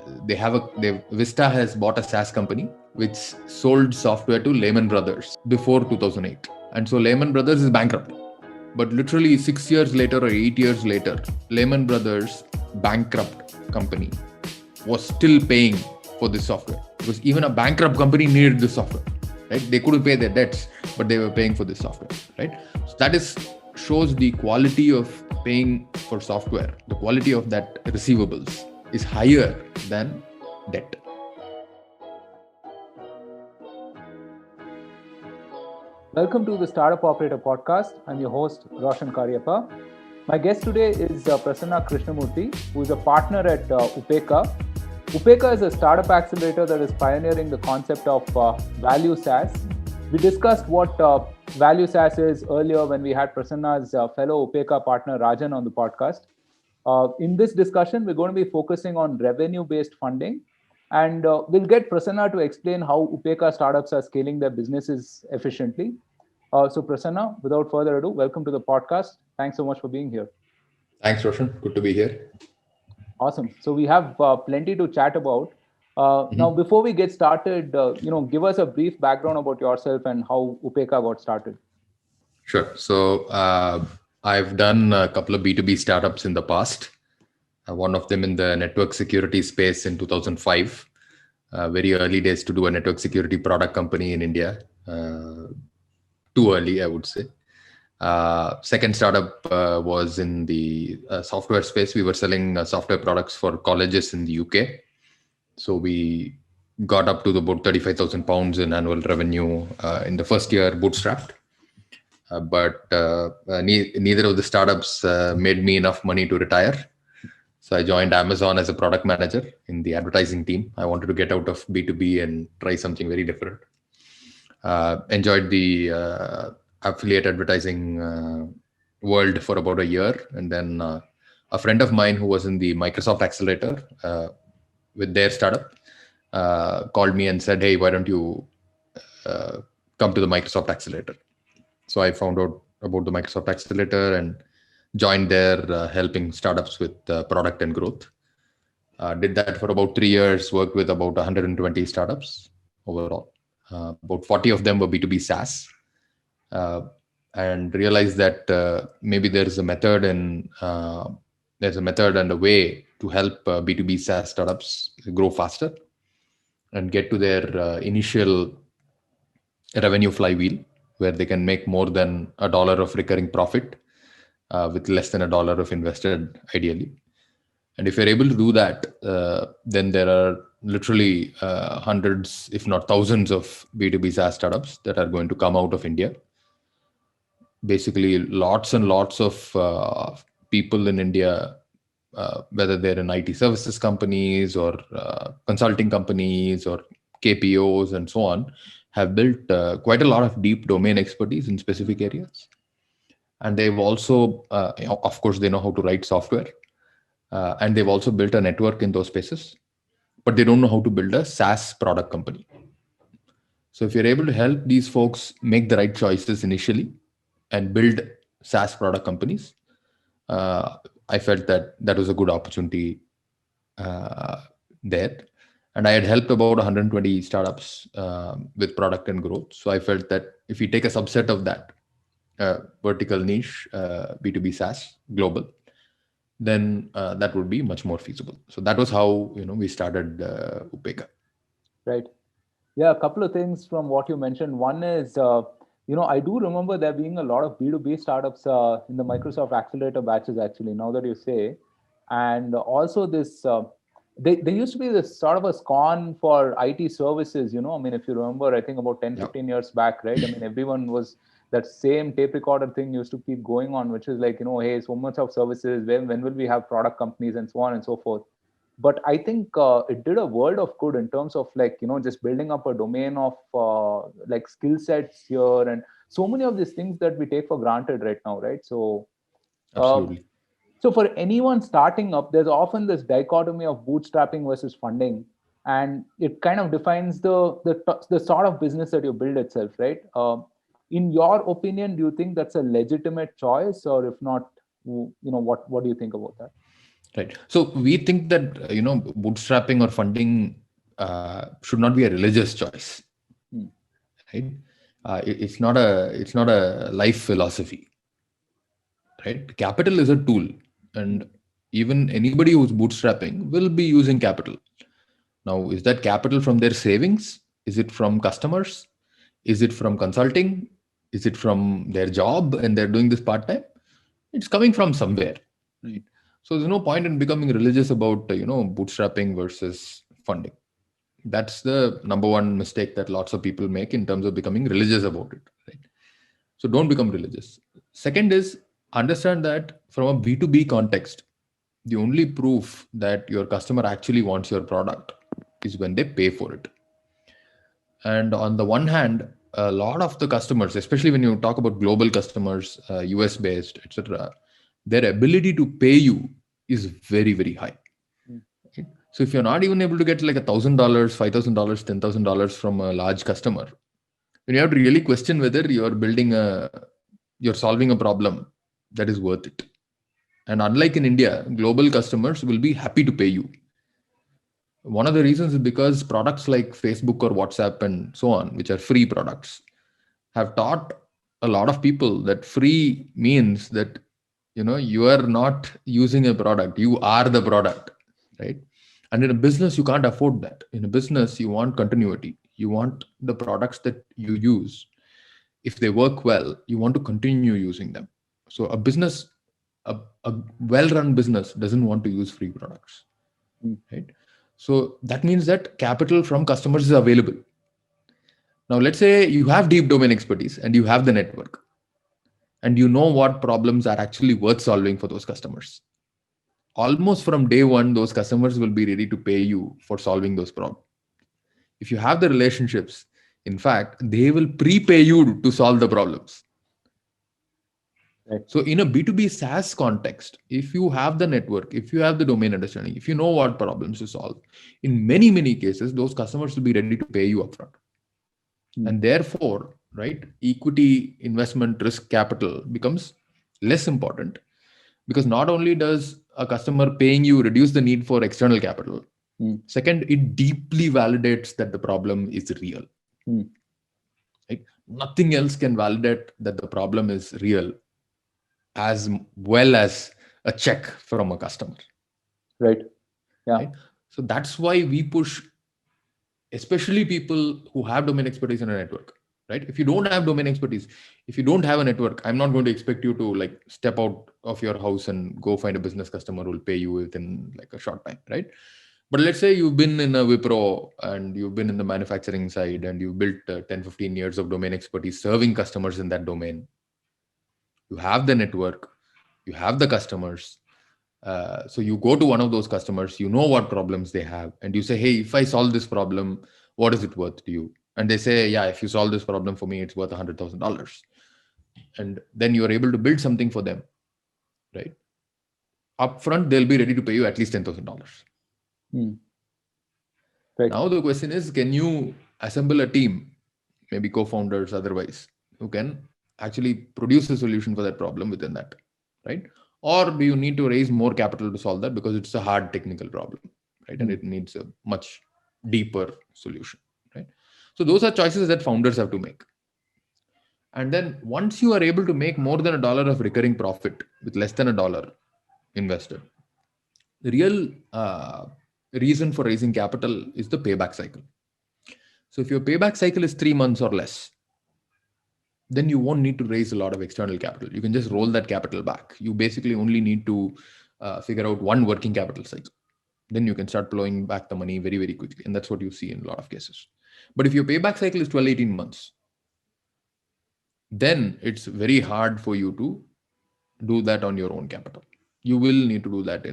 Vista has bought a SaaS company which sold software to Lehman Brothers before 2008, and so Lehman Brothers is bankrupt. But literally 6 years later or 8 years later, Lehman Brothers bankrupt company was still paying for this software, because even a bankrupt company needed this software, right? They couldn't pay their debts, but they were paying for this software, right? So that shows the quality of paying for software. The quality of that receivables is higher than debt. Welcome to the Startup Operator Podcast. I'm your host, Roshan Karyappa. My guest today is Prasanna Krishnamurthy, who is a partner at Upeka. Upeka is a startup accelerator that is pioneering the concept of value SaaS. We discussed what value SaaS is earlier when we had Prasanna's fellow Upeka partner Rajan on the podcast. In this discussion, we're going to be focusing on revenue-based funding, and we'll get Prasanna to explain how Upeka startups are scaling their businesses efficiently. So Prasanna, without further ado, welcome to the podcast. Thanks so much for being here. Thanks, Roshan. Good to be here. Awesome. So we have plenty to chat about. Now, before we get started, give us a brief background about yourself and how Upeka got started. Sure. So I've done a couple of B2B startups in the past. One of them in the network security space in 2005. Very early days to do a network security product company in India. Too early, I would say. Second startup was in the software space. We were selling software products for colleges in the UK. So we got up to about 35,000 pounds in annual revenue in the first year, bootstrapped. But neither of the startups made me enough money to retire. So I joined Amazon as a product manager in the advertising team. I wanted to get out of B2B and try something very different. Enjoyed the affiliate advertising world for about a year. And then a friend of mine who was in the Microsoft Accelerator with their startup called me and said, hey, why don't you come to the Microsoft Accelerator? So I found out about the Microsoft Accelerator and joined there, helping startups with product and growth. Did that for about 3 years, worked with about 120 startups overall. About 40 of them were B2B SaaS, and realized that maybe there's a method and a way to help B2B SaaS startups grow faster and get to their initial revenue flywheel, where they can make more than $1 of recurring profit with less than $1 of invested, ideally. And if you're able to do that, then there are literally hundreds, if not thousands, of B2B SaaS startups that are going to come out of India. Basically, lots and lots of people in India, whether they're in IT services companies or consulting companies or KPOs and so on, have built quite a lot of deep domain expertise in specific areas. And they've also, of course, they know how to write software. And they've also built a network in those spaces, but they don't know how to build a SaaS product company. So if you're able to help these folks make the right choices initially and build SaaS product companies, I felt that was a good opportunity there. And I had helped about 120 startups with product and growth. So I felt that if you take a subset of that vertical niche, B2B SaaS global, then that would be much more feasible. So that was how we started Upeka. Right. Yeah, a couple of things from what you mentioned. One is, I do remember there being a lot of B2B startups in the Microsoft Accelerator batches, actually, now that you say. And also this, there used to be this sort of a scorn for IT services, I mean, if you remember, I think about 10, 15 years back, right? I mean, everyone was, that same tape recorder thing used to keep going on, which is like, hey, so much of services, when will we have product companies and so on and so forth. But I think it did a world of good in terms of just building up a domain of like skill sets here, and so many of these things that we take for granted right now, right? So absolutely. So for anyone starting up, there's often this dichotomy of bootstrapping versus funding, and it kind of defines the sort of business that you build itself, right? In your opinion, do you think that's a legitimate choice, or if not, what do you think about that? Right. So we think that, bootstrapping or funding should not be a religious choice, Hmm. right? It's not a life philosophy, right? Capital is a tool, and even anybody who's bootstrapping will be using capital. Now, is that capital from their savings? Is it from customers? Is it from consulting? Is it from their job and they're doing this part time? It's coming from somewhere, right? So there's no point in becoming religious about bootstrapping versus funding. That's the number one mistake that lots of people make in terms of becoming religious about it, right? So don't become religious. Second is, understand that from a B2B context, the only proof that your customer actually wants your product is when they pay for it. And on the one hand, a lot of the customers, especially when you talk about global customers, US based, etc., their ability to pay you is very, very high. Hmm. Right? So if you're not even able to get like $1,000, $5,000, $10,000 from a large customer, then you have to really question whether you're solving a problem that is worth it. And unlike in India, global customers will be happy to pay you. One of the reasons is because products like Facebook or WhatsApp and so on, which are free products, have taught a lot of people that free means that you are not using a product, you are the product, right? And in a business, you can't afford that. In a business, you want continuity. You want the products that you use, if they work well, you want to continue using them. So a well-run business doesn't want to use free products, Hmm. right? So that means that capital from customers is available. Now, let's say you have deep domain expertise and you have the network, and you know what problems are actually worth solving for those customers. Almost from day one, those customers will be ready to pay you for solving those problems. If you have the relationships, in fact, they will prepay you to solve the problems. Right. So in a B2B SaaS context, if you have the network, if you have the domain understanding, if you know what problems to solve, in many, many cases, those customers will be ready to pay you upfront. Hmm. And therefore, right, equity investment risk capital becomes less important, because not only does a customer paying you reduce the need for external capital, Hmm. second, it deeply validates that the problem is real. Hmm. Right? Nothing else can validate that the problem is real as well as a check from a customer. Right. Yeah. Right? So that's why we push, especially people who have domain expertise in a network. Right? If you don't have domain expertise, if you don't have a network, I'm not going to expect you to like step out of your house and go find a business customer who will pay you within like a short time, right? But let's say you've been in a Wipro and you've been in the manufacturing side and you've built 10, 15 years of domain expertise serving customers in that domain. You have the network, you have the customers. So you go to one of those customers, you know what problems they have, and you say, hey, if I solve this problem, what is it worth to you? And they say, yeah, if you solve this problem for me, it's worth $100,000. And then you're able to build something for them, right? Upfront, they'll be ready to pay you at least $10,000. Hmm. Right. Now the question is, can you assemble a team, maybe co-founders otherwise, who can actually produce a solution for that problem within that, right? Or do you need to raise more capital to solve that because it's a hard technical problem, right? And Hmm. it needs a much deeper solution, right? So those are choices that founders have to make. And then once you are able to make more than $1 of recurring profit with less than $1 invested, the real reason for raising capital is the payback cycle. So if your payback cycle is 3 months or less, then you won't need to raise a lot of external capital. You can just roll that capital back. You basically only need to figure out one working capital cycle. Then you can start blowing back the money very, very quickly. And that's what you see in a lot of cases. But if your payback cycle is 12, 18 months, then it's very hard for you to do that on your own capital. You will need to do that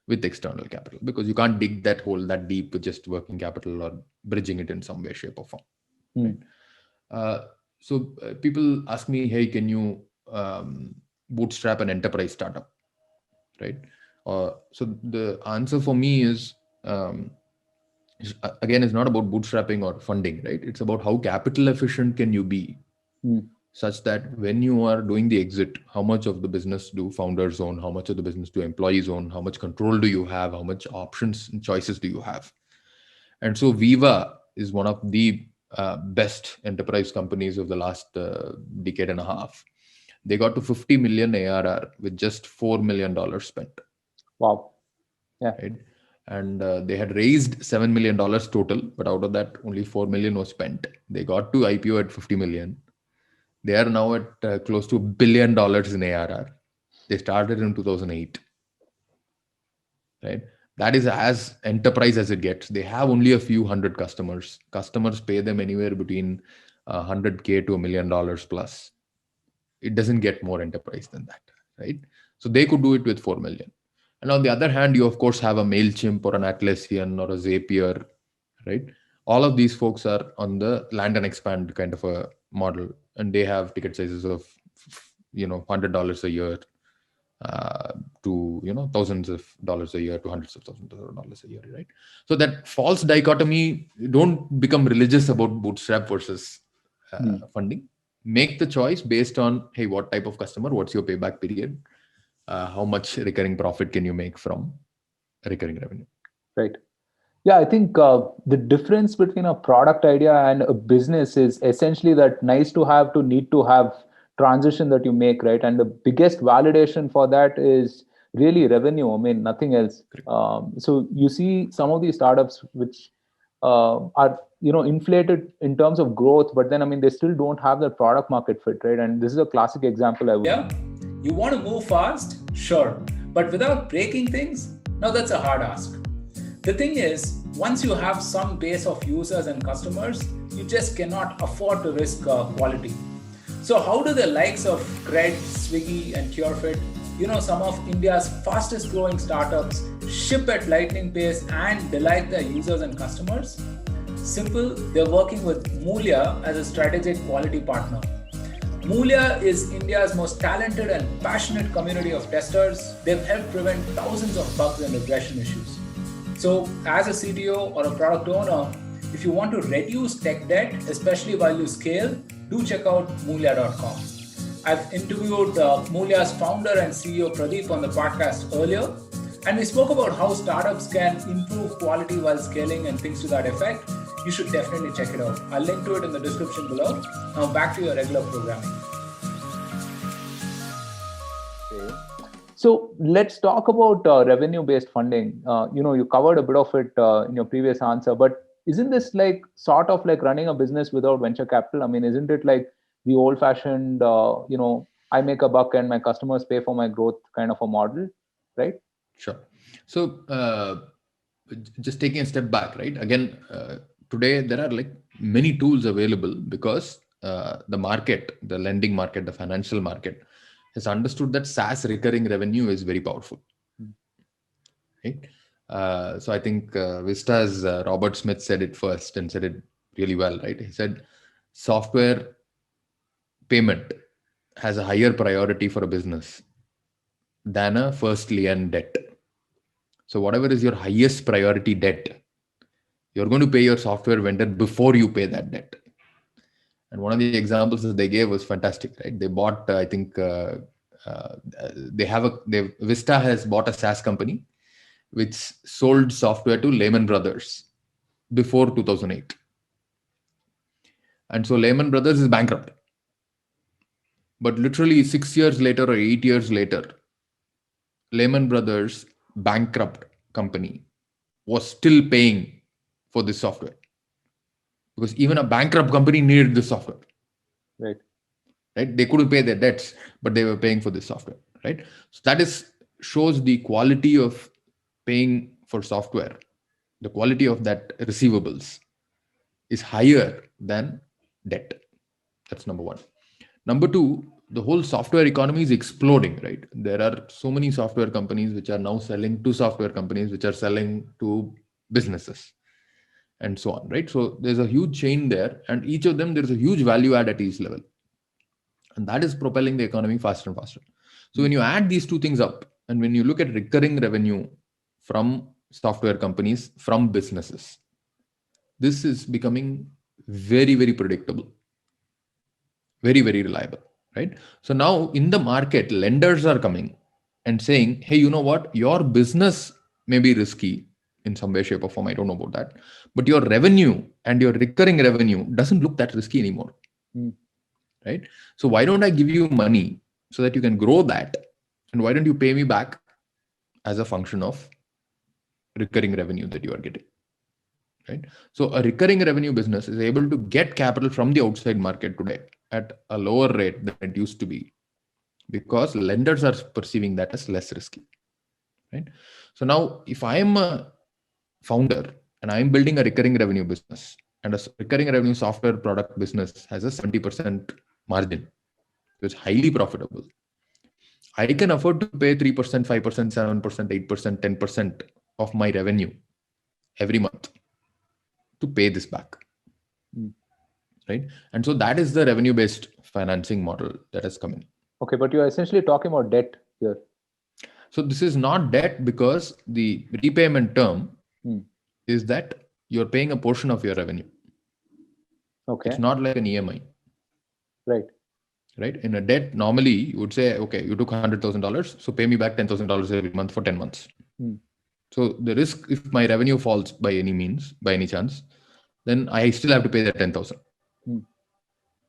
with external capital, because you can't dig that hole that deep with just working capital or bridging it in some way, shape, or form. Hmm. Right? So people ask me, hey, can you bootstrap an enterprise startup? Right? So the answer for me is, again, it's not about bootstrapping or funding, right? It's about how capital efficient can you be. Hmm. such that when you are doing the exit, how much of the business do founders own, how much of the business do employees own, how much control do you have, how much options and choices do you have. And so Viva is one of the best enterprise companies of the last decade and a half. They got to 50 million ARR with just $4 million spent. Wow. Yeah. Right. And they had raised $7 million total, but out of that, only 4 million was spent. They got to IPO at 50 million. They are now at close to $1 billion in ARR. They started in 2008. Right. That is as enterprise as it gets. They have only a few hundred customers. Customers pay them anywhere between 100K to $1 million plus. It doesn't get more enterprise than that, right? So they could do it with 4 million. And on the other hand, you of course have a MailChimp or an Atlassian or a Zapier, right? All of these folks are on the land and expand kind of a model, and they have ticket sizes of, $100 a year to thousands of dollars a year to hundreds of thousands of dollars a year, right? So that false dichotomy, don't become religious about bootstrap versus funding. Make the choice based on, hey, what type of customer, what's your payback period, how much recurring profit can you make from recurring revenue. Right. Yeah, I think the difference between a product idea and a business is essentially that nice to have to need to have transition that you make, right? And the biggest validation for that is really revenue. I mean, nothing else. So you see some of these startups which are inflated in terms of growth, but then I mean they still don't have that product market fit, right? And this is a classic example. Yeah, you want to move fast, sure, but without breaking things, now that's a hard ask. The thing is, once you have some base of users and customers, you just cannot afford to risk quality. So how do the likes of Cred, Swiggy and CureFit, some of India's fastest growing startups, ship at lightning pace and delight their users and customers? Simple, they're working with Moolia as a strategic quality partner. Moolia is India's most talented and passionate community of testers. They've helped prevent thousands of bugs and regression issues. So as a CTO or a product owner, if you want to reduce tech debt, especially while you scale, do check out Moolia.com. I've interviewed Moolia's founder and CEO Pradeep on the podcast earlier, and we spoke about how startups can improve quality while scaling and things to that effect. You should definitely check it out. I'll link to it in the description below. Now back to your regular programming. Okay. So let's talk about revenue-based funding. You covered a bit of it in your previous answer, but isn't this like sort of like running a business without venture capital? I mean, isn't it like the old-fashioned, I make a buck and my customers pay for my growth kind of a model, right? Sure. So just taking a step back, right? Again, today there are like many tools available because the market, the lending market, the financial market has understood that SaaS recurring revenue is very powerful, right? So I think Vista's Robert Smith said it first and said it really well, right? He said software payment has a higher priority for a business than a first lien debt. So whatever is your highest priority debt, you're going to pay your software vendor before you pay that debt. And one of the examples that they gave was fantastic, right? They bought, I think, Vista has bought a SaaS company which sold software to Lehman Brothers before 2008. And so Lehman Brothers is bankrupt. But literally 6 years later or 8 years later, Lehman Brothers bankrupt company was still paying for this software. Because even a bankrupt company needed this software. Right. They couldn't pay their debts, but they were paying for this software, right? So that shows the quality of paying for software. The quality of that receivables is higher than debt. That's number one. Number two, the whole software economy is exploding, right? There are so many software companies which are now selling to software companies, which are selling to businesses, and so on, right? So there's a huge chain there, and each of them, there's a huge value add at each level. And that is propelling the economy faster and faster. So when you add these two things up, and when you look at recurring revenue from software companies, from businesses, this is becoming very, very predictable. very, very reliable, right? So now in the market, lenders are coming and saying, hey, you know what? Your business may be risky in some way, shape, or form. I don't know about that. But your revenue and your recurring revenue doesn't look that risky anymore. Right? So why don't I give you money so that you can grow that? And why don't you pay me back as a function of recurring revenue that you are getting? Right? So a recurring revenue business is able to get capital from the outside market today at a lower rate than it used to be, because lenders are perceiving that as less risky. Right? So now if I am a founder and I'm building a recurring revenue business, and a recurring revenue software product business has a 70% margin, so it's highly profitable. I can afford to pay 3%, 5%, 7%, 8%, 10% of my revenue every month to pay this back. Right? And so that is the revenue-based financing model that has come in. Okay, but you're essentially talking about debt here. So this is not debt, because the repayment term is that you're paying a portion of your revenue. Okay. It's not like an EMI. Right. Right? In a debt, normally you would say, okay, you took $100,000, so pay me back $10,000 every month for 10 months. So the risk, if my revenue falls by any chance, then I still have to pay that 10,000.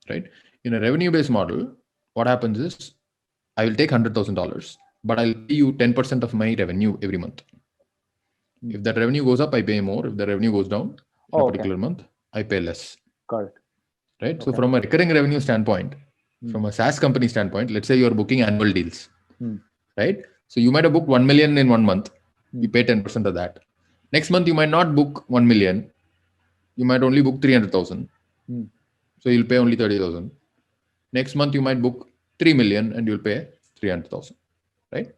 Right? In a revenue-based model, what happens is I will take $100,000, but I'll pay you 10% of my revenue every month. If the revenue goes up, I pay more. If the revenue goes down in a particular month, I pay less. Got it. Right? Okay. So from a recurring revenue standpoint, from a SaaS company standpoint, let's say you're booking annual deals. Right? So you might have booked 1 million in 1 month. You pay 10% of that. Next month, you might not book 1 million. You might only book 300,000. So you'll pay only 30,000. Next month, you might book 3 million and you'll pay 300,000. Right?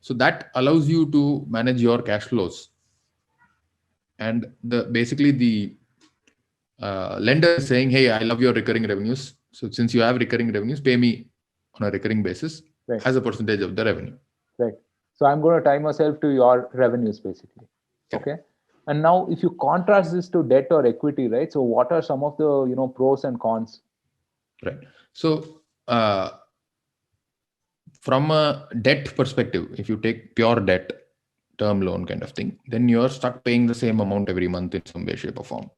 So that allows you to manage your cash flows. And basically the lender is saying, hey, I love your recurring revenues. So since you have recurring revenues, pay me on a recurring basis as a percentage of the revenue. Right. So I'm going to tie myself to your revenues, basically. Okay. And now if you contrast this to debt or equity, right? So what are some of the, pros and cons? Right. So from a debt perspective, if you take pure debt, term loan kind of thing, then you're stuck paying the same amount every month in some way, shape, or form,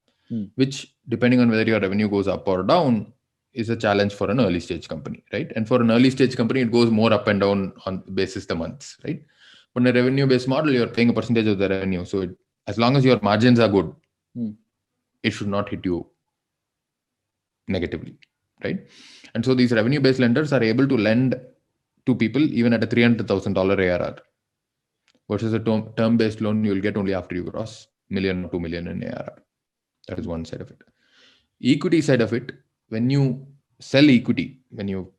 which, depending on whether your revenue goes up or down, is a challenge for an early stage company, right? And for an early stage company, it goes more up and down on basis the months, right? But in a revenue-based model, you're paying a percentage of the revenue. So as long as your margins are good, it should not hit you negatively, right? And so these revenue-based lenders are able to lend to people even at a $300,000 ARR, versus a term-based loan you'll get only after you cross $1 million or $2 million in ARR. That is one side of it. Equity side of it, when you sell equity, when you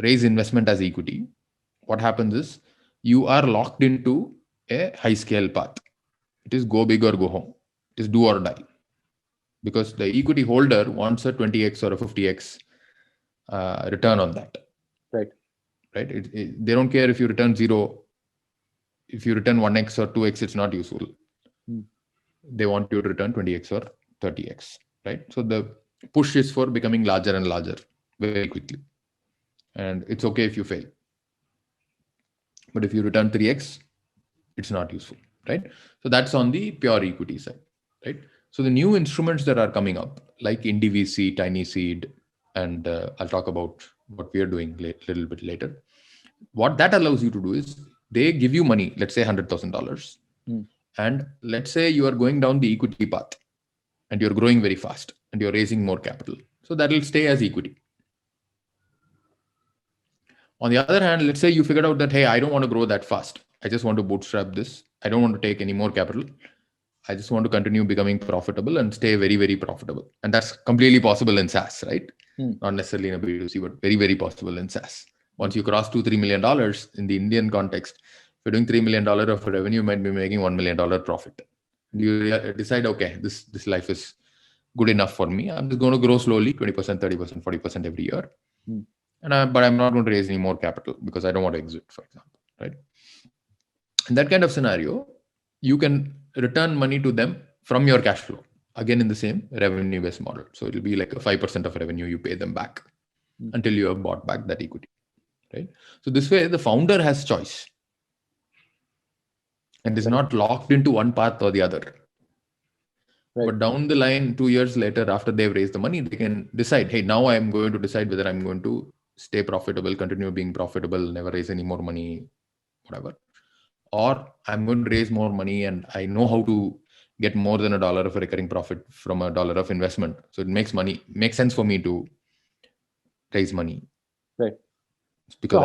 raise investment as equity, what happens is you are locked into a high scale path. It is go big or go home. It is do or die. Because the equity holder wants a 20x or a 50x return on that. Right. They don't care if you return 0. If you return 1x or 2x, it's not useful. They want you to return 20x or 30x. Right. So the push is for becoming larger and larger very quickly. And it's okay if you fail. But if you return 3x, it's not useful. Right. So that's on the pure equity side. Right. So the new instruments that are coming up, like IndiVC, TinySeed, and I'll talk about what we are doing a little bit later. What that allows you to do is they give you money, let's say $100,000. And let's say you are going down the equity path and you're growing very fast and you're raising more capital. So that will stay as equity. On the other hand, let's say you figured out that, hey, I don't want to grow that fast. I just want to bootstrap this. I don't want to take any more capital. I just want to continue becoming profitable and stay very, very profitable. And that's completely possible in SaaS, right? Not necessarily in a B2C, but very, very possible in SaaS. Once you cross $2-3 million in the Indian context, if you're doing $3 million of revenue, you might be making $1 million profit. You decide, okay, this life is good enough for me. I'm just going to grow slowly, 20%, 30%, 40% every year. But I'm not going to raise any more capital because I don't want to exit, for example, right? In that kind of scenario, you can return money to them from your cash flow, again in the same revenue-based model. So it'll be like a 5% of revenue you pay them back. until you have bought back that equity, right? So this way, the founder has choice and is not locked into one path or the other. Right. But down the line, 2 years later, after they've raised the money, they can decide, hey, now I'm going to decide whether I'm going to stay profitable, continue being profitable, never raise any more money, whatever. Or I'm going to raise more money and I know how to get more than $1 of a recurring profit from $1 of investment. So it makes sense for me to raise money. Right. Because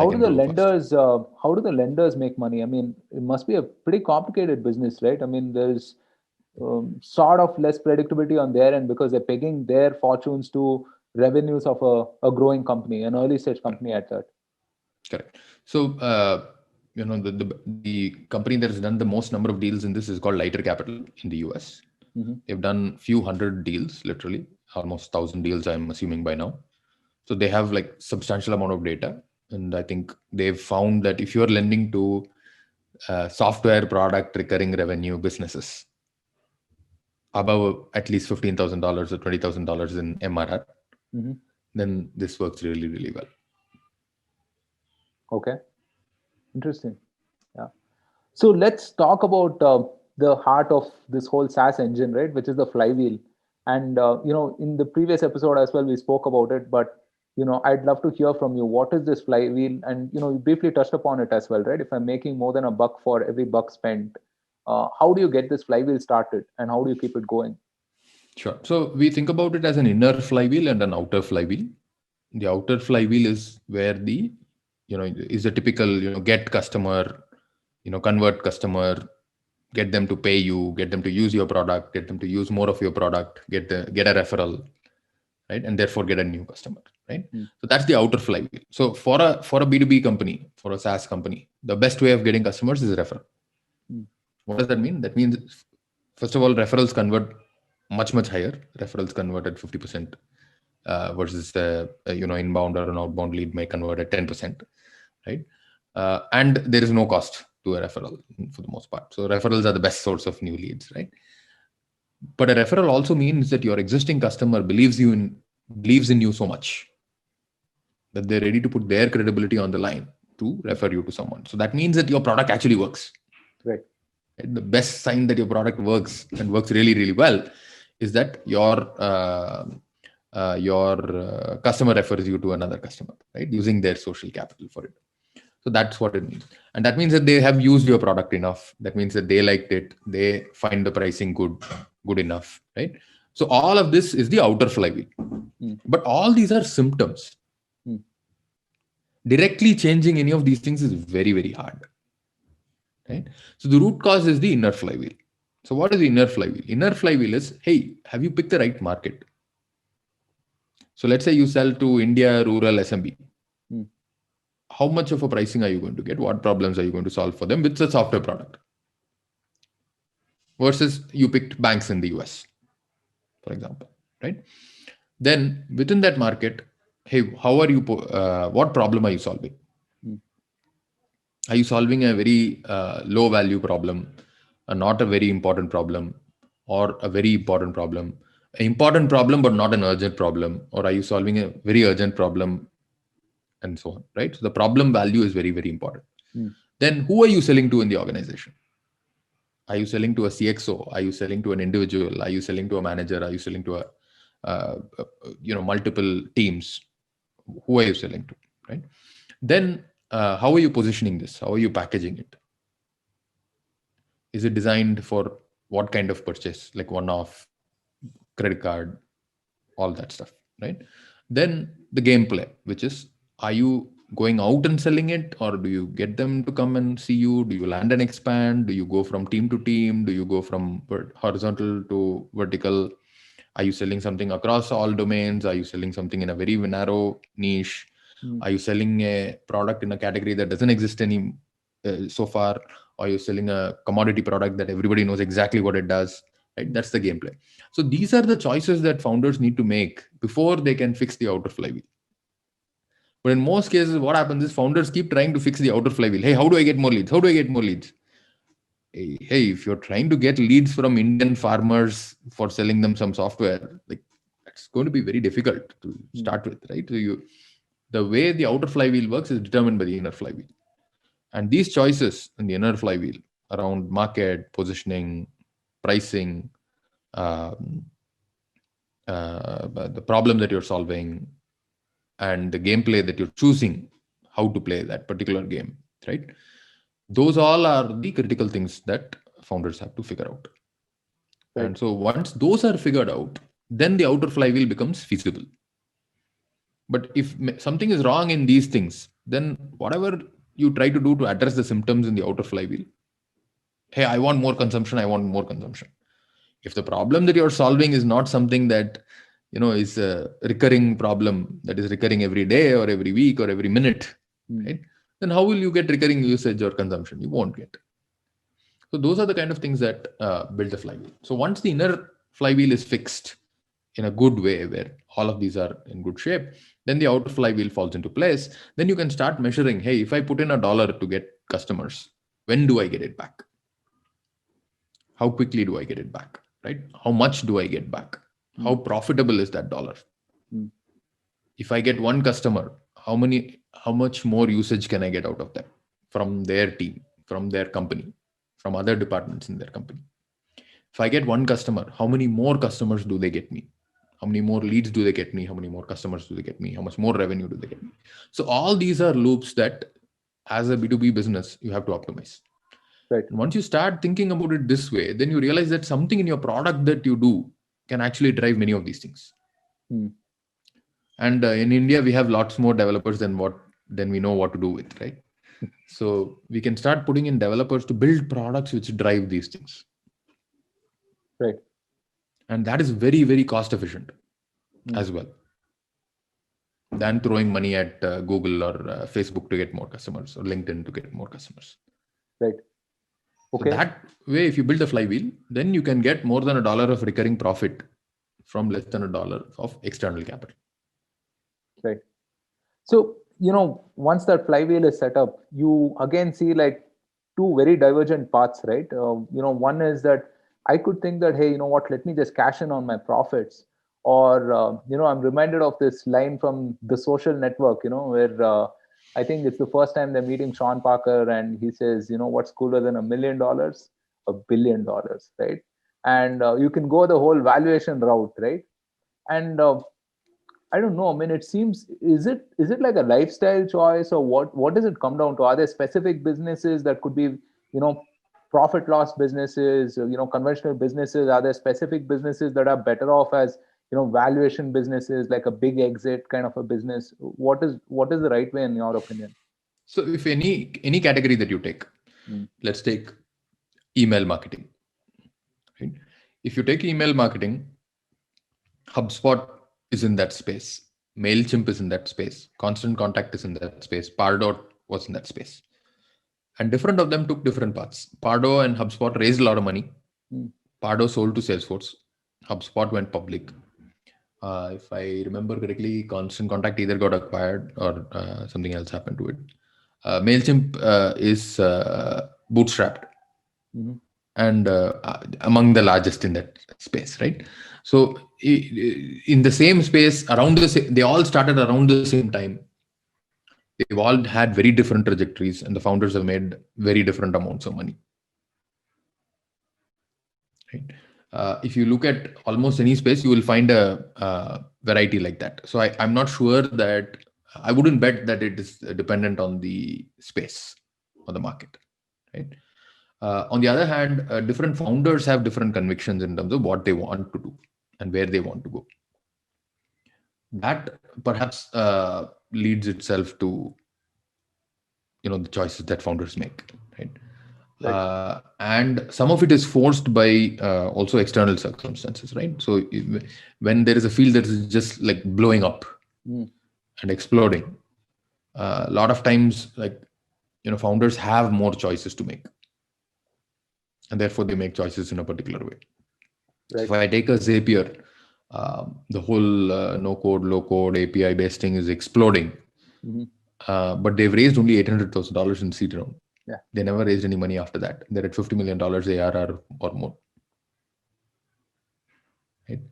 so how do the lenders make money? I mean, it must be a pretty complicated business, right? I mean, there's sort of less predictability on their end because they're pegging their fortunes to revenues of a growing company, an early stage company at that. Correct. So, the company that has done the most number of deals in this is called Lighter Capital in the US. They've done few hundred deals, literally almost 1,000 deals, I'm assuming by now. So they have like substantial amount of data. And I think they've found that if you're lending to software product recurring revenue businesses above at least $15,000 or $20,000 in MRR, then this works really, really well. Okay. Interesting. Yeah. So let's talk about the heart of this whole SaaS engine, right? Which is the flywheel. And, in the previous episode as well, we spoke about it, but, I'd love to hear from you. What is this flywheel? And, you briefly touched upon it as well, right? If I'm making more than $1 for every buck spent, how do you get this flywheel started and how do you keep it going? Sure. So we think about it as an inner flywheel and an outer flywheel. The outer flywheel is where is the typical, get customer, convert customer, get them to pay you, get them to use your product, get them to use more of your product, get a referral, right? And therefore get a new customer, right? So that's the outer flywheel. So for a B2B company, for a SaaS company, the best way of getting customers is a referral. What does that mean? That means, first of all, referrals convert much, much higher. Referrals convert at 50%. Versus inbound or an outbound lead may convert at 10%, right? And there is no cost to a referral for the most part. So referrals are the best source of new leads, right? But a referral also means that your existing customer believes in you so much that they're ready to put their credibility on the line to refer you to someone. So that means that your product actually works. Right. The best sign that your product works and works really, really well is that your customer refers you to another customer, right? Using their social capital for it. So that's what it means. And that means that they have used your product enough. That means that they liked it. They find the pricing good enough, right? So all of this is the outer flywheel. But all these are symptoms. Directly changing any of these things is very, very hard, right? So the root cause is the inner flywheel. So what is the inner flywheel? Inner flywheel is, hey, have you picked the right market? So let's say you sell to India rural SMB. How much of a pricing are you going to get? What problems are you going to solve for them with the software product? Versus you picked banks in the US, for example, right? Then within that market, hey, how are you? What problem are you solving? Are you solving a very low value problem, not a very important problem, or a very important problem? An important problem, but not an urgent problem? Or are you solving a very urgent problem? And so on, right? So the problem value is very, very important. Then who are you selling to in the organization? Are you selling to a CXO? Are you selling to an individual? Are you selling to a manager? Are you selling to multiple teams? Who are you selling to, right? Then how are you positioning this? How are you packaging it? Is it designed for what kind of purchase? Like one-off, credit card, all that stuff, right? Then the gameplay, which is, are you going out and selling it, or do you get them to come and see you? Do you land and expand? Do you go from team to team? Do you go from horizontal to vertical? Are you selling something across all domains? Are you selling something in a very narrow niche? Are you selling a product in a category that doesn't exist any so far? Or are you selling a commodity product that everybody knows exactly what it does? Right? That's the gameplay. So these are the choices that founders need to make before they can fix the outer flywheel. But in most cases, what happens is founders keep trying to fix the outer flywheel. Hey, how do I get more leads? How do I get more leads? Hey, if you're trying to get leads from Indian farmers for selling them some software, like that's going to be very difficult to start with, right? So the way the outer flywheel works is determined by the inner flywheel. And these choices in the inner flywheel around market, positioning, pricing, the problem that you're solving, and the gameplay that you're choosing, how to play that particular game, right? Those all are the critical things that founders have to figure out. Right. And so once those are figured out, then the outer flywheel becomes feasible. But if something is wrong in these things, then whatever you try to do to address the symptoms in the outer flywheel, hey, I want more consumption, I want more consumption. If the problem that you're solving is not something that, is a recurring problem that is recurring every day or every week or every minute, right? Then how will you get recurring usage or consumption? You won't get. So those are the kind of things that build the flywheel. So once the inner flywheel is fixed in a good way, where all of these are in good shape, then the outer flywheel falls into place. Then you can start measuring, hey, if I put in $1 to get customers, when do I get it back? How quickly do I get it back, right? How much do I get back? How profitable is that dollar? If I get one customer, how much more usage can I get out of them from their team, from their company, from other departments in their company? If I get one customer, how many more customers do they get me? How many more leads do they get me? How many more customers do they get me? How much more revenue do they get me? So all these are loops that as a B2B business, you have to optimize. Right. And once you start thinking about it this way, then you realize that something in your product that you do can actually drive many of these things. And in India, we have lots more developers than we know what to do with, right? So we can start putting in developers to build products which drive these things. Right. And that is very, very cost efficient as well than throwing money at Google or Facebook to get more customers or LinkedIn to get more customers. Right. Okay. So that way, if you build a flywheel, then you can get more than $1 of recurring profit from less than $1 of external capital. Right. So, once that flywheel is set up, you again see like two very divergent paths, right? One is that I could think that, hey, let me just cash in on my profits. Or, I'm reminded of this line from The Social Network, where I think it's the first time they're meeting Sean Parker and he says, what's cooler than $1 million? $1 billion, right? And you can go the whole valuation route, right? And I don't know. I mean, it seems, is it like a lifestyle choice, or what does it come down to? Are there specific businesses that could be, profit loss businesses, conventional businesses? Are there specific businesses that are better off as, valuation businesses, like a big exit kind of a business? What is the right way in your opinion? So if any category that you take, let's take email marketing, right? If you take email marketing, HubSpot is in that space. MailChimp is in that space. Constant Contact is in that space. Pardot was in that space. And different of them took different paths. Pardot and HubSpot raised a lot of money. Pardot sold to Salesforce. HubSpot went public. If I remember correctly, Constant Contact either got acquired or something else happened to it. MailChimp is bootstrapped and among the largest in that space, right? So in the same space, they all started around the same time. They've all had very different trajectories and the founders have made very different amounts of money. Right? If you look at almost any space, you will find a variety like that. So I'm not sure that, I wouldn't bet that it is dependent on the space or the market, right? On the other hand, different founders have different convictions in terms of what they want to do and where they want to go. That perhaps leads itself to, the choices that founders make, right? And some of it is forced by also external circumstances, right? So when there is a field that is just like blowing up and exploding, a lot of times, founders have more choices to make, and therefore they make choices in a particular way. Right. So if I take a Zapier, the whole no-code, low-code API based thing is exploding, but they've raised only $800,000 in seed round. Yeah. They never raised any money after that. They're at $50 million ARR or more.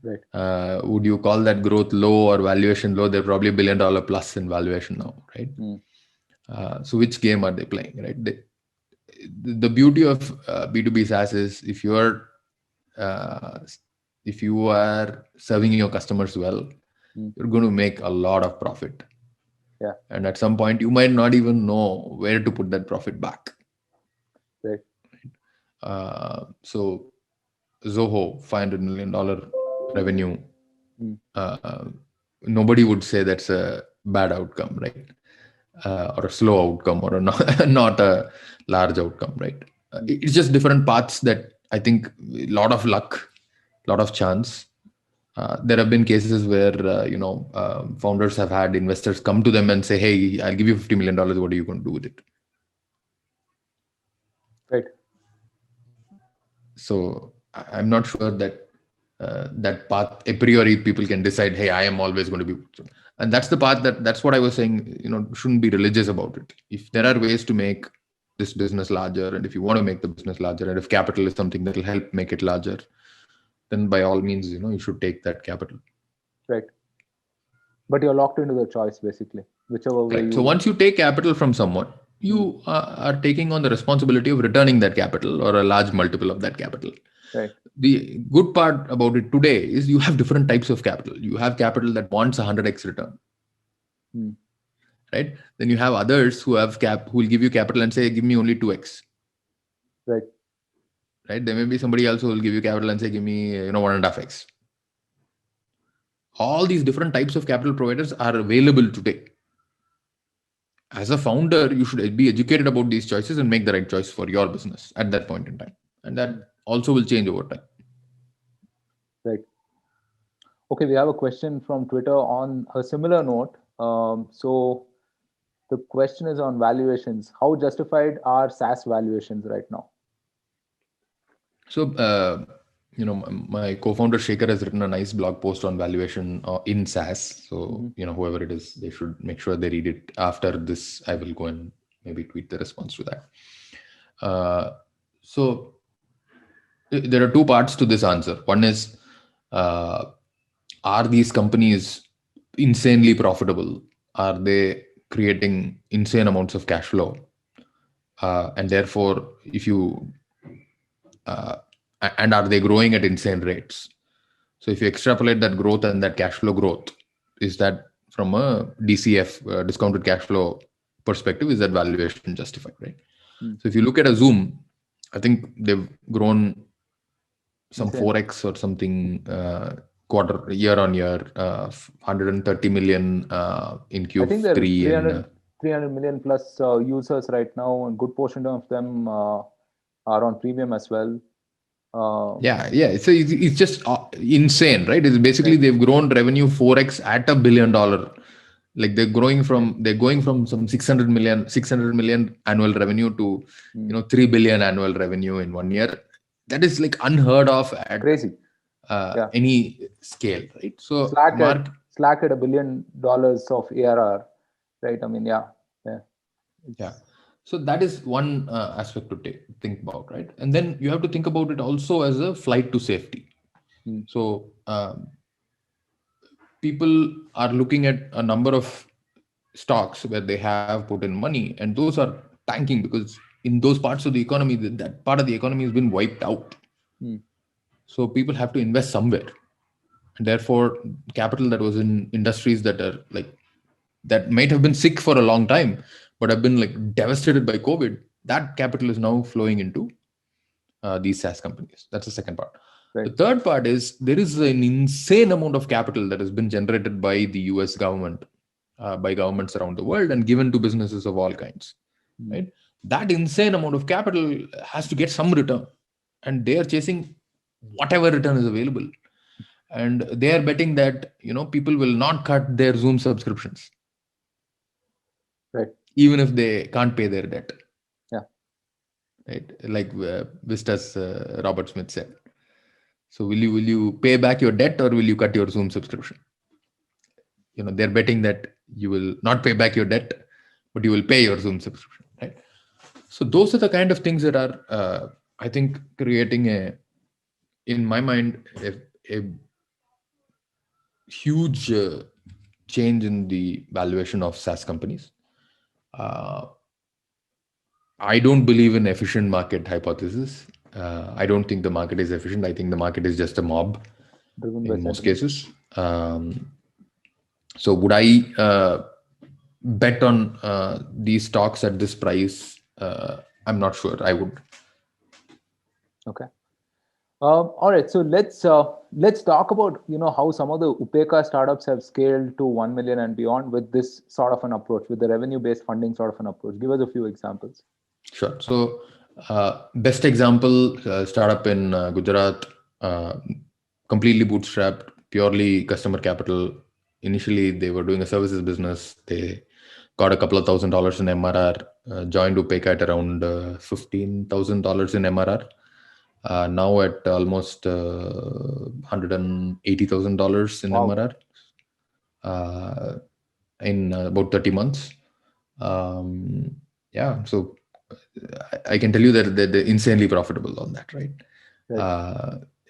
Right. Would you call that growth low or valuation low? They're probably $1 billion plus in valuation now, right? So which game are they playing, right? The beauty of B2B SaaS is if you are serving your customers well, you're going to make a lot of profit. Yeah. And at some point, you might not even know where to put that profit back. Right. So Zoho, $500 million revenue. Nobody would say that's a bad outcome, right? Or a slow outcome, or not a large outcome, right? It's just different paths that I think a lot of luck, a lot of chance. There have been cases where founders have had investors come to them and say, "Hey, I'll give you $50 million. What are you going to do with it?" Right. So I'm not sure that that path a priori people can decide, "Hey, I am always going to be." And that's the path that's what I was saying. Shouldn't be religious about it. If there are ways to make this business larger, and if you want to make the business larger, and if capital is something that will help make it larger, then by all means, you should take that capital. Right. But you're locked into the choice, basically, whichever way. Right. So once you take capital from someone, you are taking on the responsibility of returning that capital or a large multiple of that capital. Right. The good part about it today is you have different types of capital. You have capital that wants 100x return. Right. Then you have others who will give you capital and say, "Give me only 2x." Right. Right. There may be somebody else who will give you capital and say, "Give me 1.5x." All these different types of capital providers are available today. As a founder, you should be educated about these choices and make the right choice for your business at that point in time. And that also will change over time. Right. Okay, we have a question from Twitter on a similar note. So the question is on valuations. How justified are SaaS valuations right now? So, my co-founder Shekhar has written a nice blog post on valuation in SaaS. So, whoever it is, they should make sure they read it. After this, I will go and maybe tweet the response to that. So there are two parts to this answer. One is, are these companies insanely profitable? Are they creating insane amounts of cash flow? And therefore, and are they growing at insane rates? So if you extrapolate that growth and that cash flow growth, is that from a DCF, discounted cash flow perspective, is that valuation justified, right? So if you look at a Zoom, I think they've grown some 4x or something year on year, 130 million in Q3. I think there are 300 million plus users right now, and good portion of them are on premium as well. Yeah. So it's just insane, right? It's basically they've grown revenue 4x at $1 billion. Like they're going from some 600 million annual revenue to 3 billion annual revenue in 1 year. That is like unheard of at crazy any scale, right? So Slack at $1 billion of ARR, right? I mean, yeah. So that is one aspect to think about, right? And then you have to think about it also as a flight to safety. So people are looking at a number of stocks where they have put in money, and those are tanking because in those parts of the economy, that part of the economy has been wiped out. So people have to invest somewhere, and therefore capital that was in industries that might have been sick for a long time but have been devastated by COVID, that capital is now flowing into these SaaS companies. That's the second part. Right. The third part is there is an insane amount of capital that has been generated by the US government, by governments around the world, and given to businesses of all kinds. Right? That insane amount of capital has to get some return, and they are chasing whatever return is available. And they are betting that people will not cut their Zoom subscriptions. Right. Even if they can't pay their debt. Yeah. Right. Like Vista's Robert Smith said. So will you pay back your debt or will you cut your Zoom subscription? They're betting that you will not pay back your debt, but you will pay your Zoom subscription. Right. So those are the kind of things that are, I think, creating in my mind, a huge change in the valuation of SaaS companies. I don't believe in efficient market hypothesis. I don't think the market is efficient. I think the market is just a mob in most cases. So would I bet on these stocks at this price? I'm not sure. I would. Okay. All right. So let's talk about how some of the Upeka startups have scaled to 1 million and beyond with this sort of an approach, with the revenue-based funding sort of an approach. Give us a few examples. Sure. So best example, startup in Gujarat, completely bootstrapped, purely customer capital. Initially, they were doing a services business. They got a couple of $1,000s in MRR, joined Upeka at around $15,000 in MRR. Now at almost $180,000 in MRR in about 30 months. Yeah, so I can tell you that they're insanely profitable on that, right?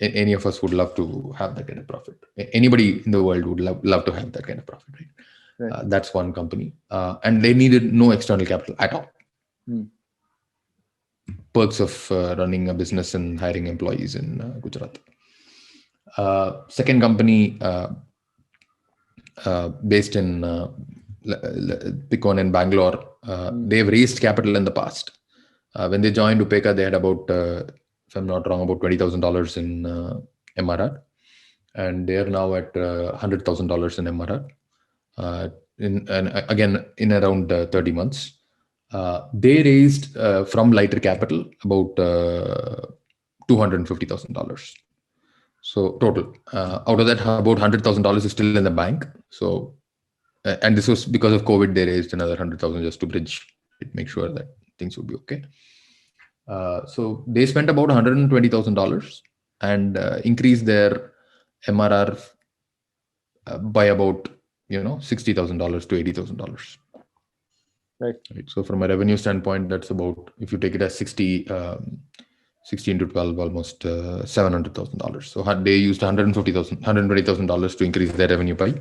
Any of us would love to have that kind of profit. Anybody in the world would love to have that kind of profit, right? That's one company. And they needed no external capital at all. Perks of running a business and hiring employees in Gujarat. Second company based in pick one in Bangalore. They've raised capital in the past. When they joined Upeka, they had about, if I'm not wrong, about $20,000 in MRR. And they are now at $100,000 in MRR. Again, in around 30 months. They raised from Lighter Capital about $250,000. So total. Out of that, about $100,000 is still in the bank. So, and this was because of COVID, they raised another $100,000 just to bridge it, make sure that things would be okay. So they spent about $120,000 and increased their MRR by about $60,000 to $80,000. Right. So from a revenue standpoint, that's about, if you take it as 16 to 12, almost $700,000. So they used $120,000 to increase their revenue by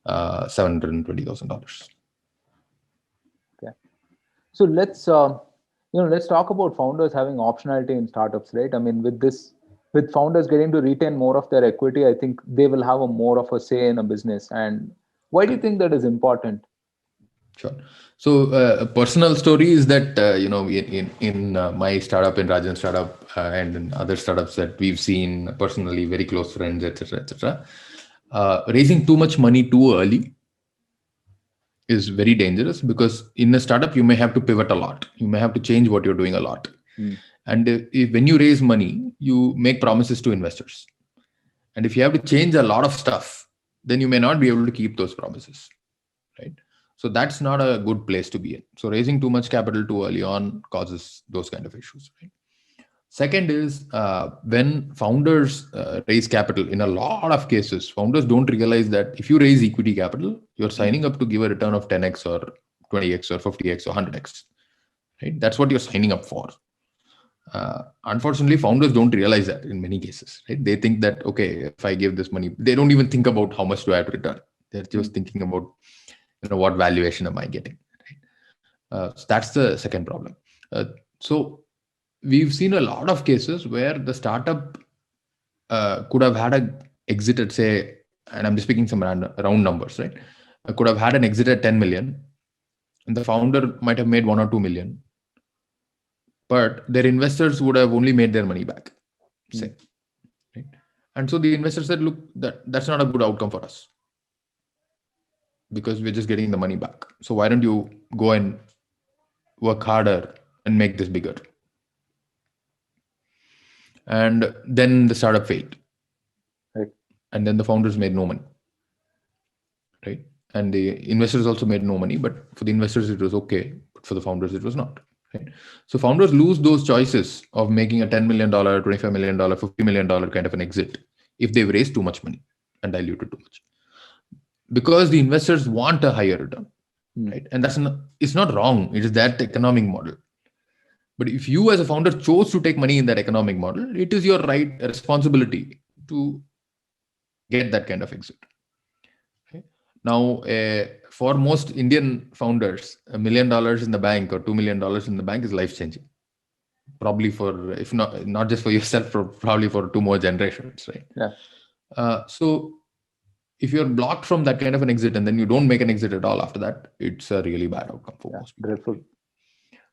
$720,000. Okay. So let's talk about founders having optionality in startups, right? I mean, with founders getting to retain more of their equity, I think they will have more of a say in a business. And why do you think that is important? Sure. So a personal story is that, in my startup, in Rajan startup, and in other startups that we've seen personally, very close friends, etc., raising too much money too early is very dangerous, because in a startup, you may have to pivot a lot. You may have to change what you're doing a lot. And when you raise money, you make promises to investors. And if you have to change a lot of stuff, then you may not be able to keep those promises, right? So that's not a good place to be in. So raising too much capital too early on causes those kind of issues, right? Second is when founders raise capital, in a lot of cases, founders don't realize that if you raise equity capital, you're signing up to give a return of 10x or 20x or 50x or 100x, right? That's what you're signing up for. Unfortunately, founders don't realize that in many cases, right? They think that, okay, if I give this money, they don't even think about how much do I have to return. They're just thinking about, what valuation am I getting, right? So that's the second problem. So we've seen a lot of cases where the startup could have had an exit at, say, and I'm just speaking some round numbers, right? Could have had an exit at 10 million, and the founder might have made 1 or 2 million, but their investors would have only made their money back, say, right? And so the investor said, look, that's not a good outcome for us, because we're just getting the money back. So why don't you go and work harder and make this bigger? And then the startup failed. Right. And then the founders made no money. Right. And the investors also made no money, but for the investors, it was okay. But for the founders, it was not. Right. So founders lose those choices of making a $10 million, $25 million, $50 million kind of an exit if they've raised too much money and diluted too much. Because the investors want a higher return, right? And it's not wrong. It is that economic model. But if you as a founder chose to take money in that economic model, it is your right responsibility to get that kind of exit. Now, for most Indian founders, $1 million in the bank or $2 million in the bank is life changing. Probably for, if not just for yourself, probably for 2 more generations, right? Yeah. So if you're blocked from that kind of an exit and then you don't make an exit at all after that, it's a really bad outcome for most people. Dreadful.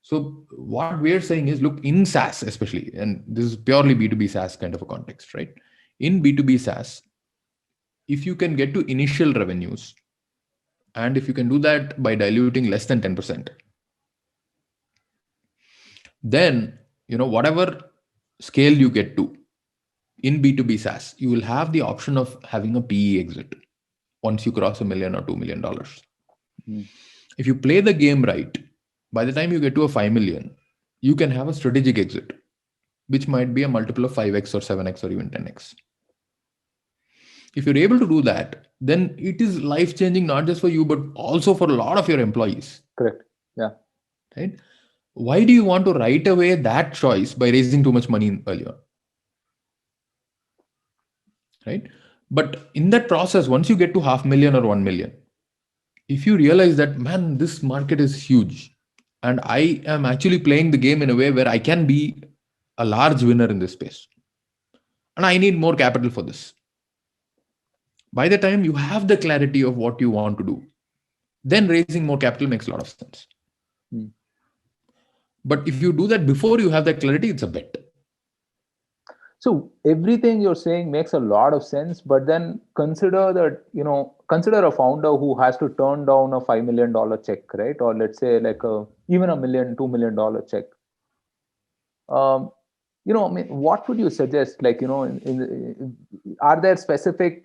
So what we're saying is, look, in SaaS especially, and this is purely B2B SaaS kind of a context, right? In B2B SaaS, if you can get to initial revenues, and if you can do that by diluting less than 10%, then, whatever scale you get to in B2B SaaS, you will have the option of having a PE exit once you cross $1 million or $2 million. If you play the game right, by the time you get to a 5 million, you can have a strategic exit, which might be a multiple of 5x or 7x or even 10x. If you're able to do that, then it is life-changing, not just for you, but also for a lot of your employees. Correct. Yeah. Right? Why do you want to write away that choice by raising too much money earlier? Right? But in that process, once you get to 500,000 or 1 million, if you realize that, man, this market is huge, and I am actually playing the game in a way where I can be a large winner in this space, and I need more capital for this. By the time you have the clarity of what you want to do, then raising more capital makes a lot of sense. But if you do that before you have that clarity, it's a bet. So everything you're saying makes a lot of sense, but then consider that, consider a founder who has to turn down a $5 million check, right? Or let's say like even $1 million, $2 million check. What would you suggest? Like, are there specific,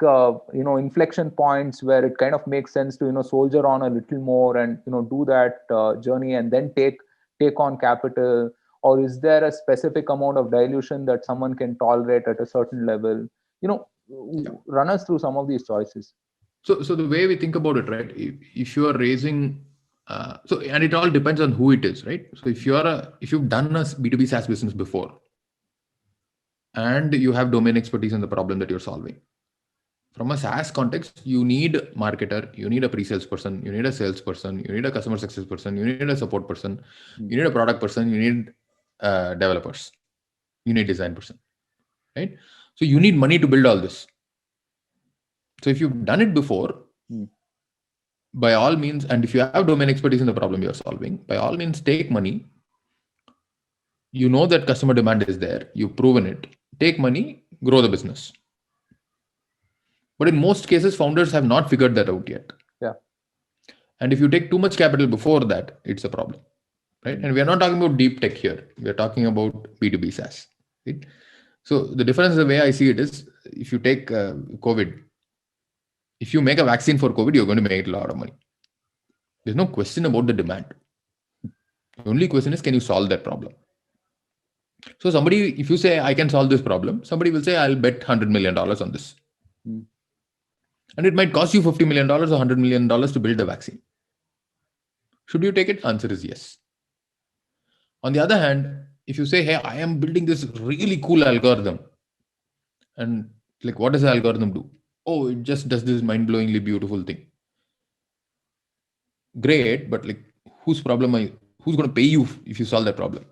inflection points where it kind of makes sense to, soldier on a little more and, do that journey and then take on capital? Or is there a specific amount of dilution that someone can tolerate at a certain level? Run us through some of these choices. So the way we think about it, right? If you are raising, and it all depends on who it is, right? So if you've done a B2B SaaS business before, and you have domain expertise in the problem that you're solving, from a SaaS context, you need a marketer, you need a pre-sales person, you need a salesperson, you need a customer success person, you need a support person, you need a product person, you need developers, you need design person, right? So you need money to build all this. So if you've done it before, by all means, and if you have domain expertise in the problem you're solving, by all means, take money. You know that customer demand is there. You've proven it. Take money, grow the business. But in most cases, founders have not figured that out yet. Yeah. And if you take too much capital before that, it's a problem, right? And we are not talking about deep tech here. We are talking about B2B SaaS, right? So the difference, the way I see it is, if you take COVID, if you make a vaccine for COVID, you're going to make a lot of money. There's no question about the demand. The only question is, can you solve that problem? So somebody, if you say, I can solve this problem, somebody will say, I'll bet $100 million on this. And it might cost you $50 million or $100 million to build a vaccine. Should you take it? Answer is yes. On the other hand, if you say, hey, I am building this really cool algorithm, and like, what does the algorithm do? Oh, it just does this mind-blowingly beautiful thing. Great, but like, whose problem who's going to pay you if you solve that problem?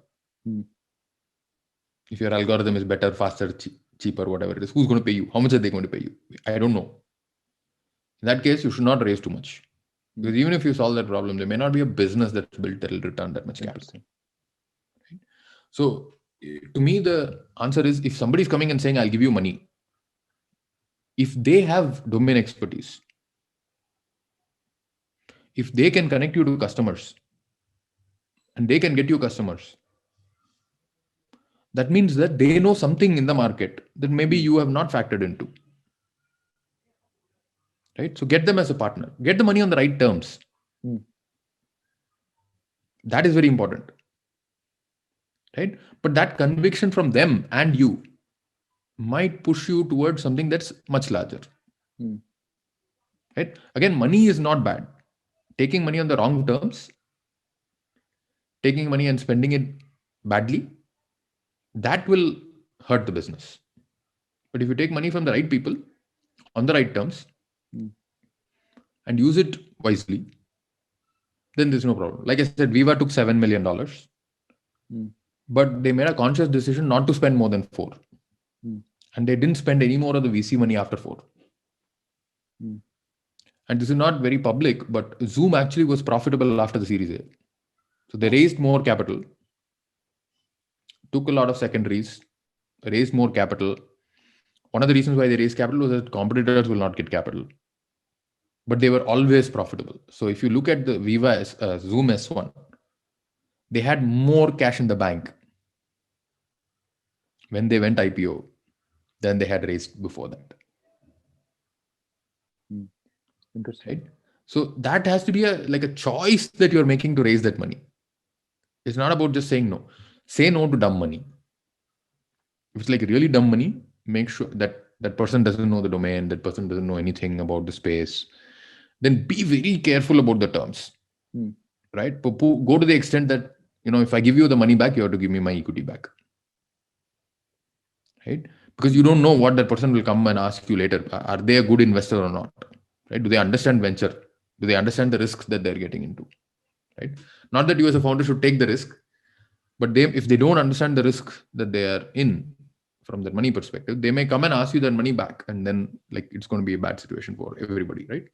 If your algorithm is better, faster, cheaper, whatever it is, who's going to pay you? How much are they going to pay you? I don't know. In that case, you should not raise too much. Because even if you solve that problem, there may not be a business that's built that will return that much capital. Right? So to me, the answer is, if somebody is coming and saying, I'll give you money, if they have domain expertise, if they can connect you to customers and they can get you customers, that means that they know something in the market that maybe you have not factored into. Right? So get them as a partner. Get the money on the right terms. That is very important. Right? But that conviction from them and you might push you towards something that's much larger. Right? Again, money is not bad. Taking money on the wrong terms, taking money and spending it badly, that will hurt the business. But if you take money from the right people on the right terms, and use it wisely, then there's no problem. Like I said, Viva took $7 million, but they made a conscious decision not to spend more than 4. And they didn't spend any more of the VC money after 4. And this is not very public, but Zoom actually was profitable after the Series A. So they raised more capital, took a lot of secondaries, raised more capital. One of the reasons why they raised capital was that competitors will not get capital. But they were always profitable. So if you look at the Viva Zoom S1, they had more cash in the bank when they went IPO than they had raised before that. Interesting. Right? So that has to be a choice that you're making to raise that money. It's not about just saying no. Say no to dumb money. If it's like really dumb money, make sure that that person doesn't know the domain, that person doesn't know anything about the space. Then be very careful about the terms. Right? Go to the extent that, if I give you the money back, you have to give me my equity back. Right? Because you don't know what that person will come and ask you later. Are they a good investor or not? Right? Do they understand venture? Do they understand the risks that they're getting into? Right? Not that you as a founder should take the risk, but if they don't understand the risk that they are in from their money perspective, they may come and ask you that money back, and then it's going to be a bad situation for everybody, right?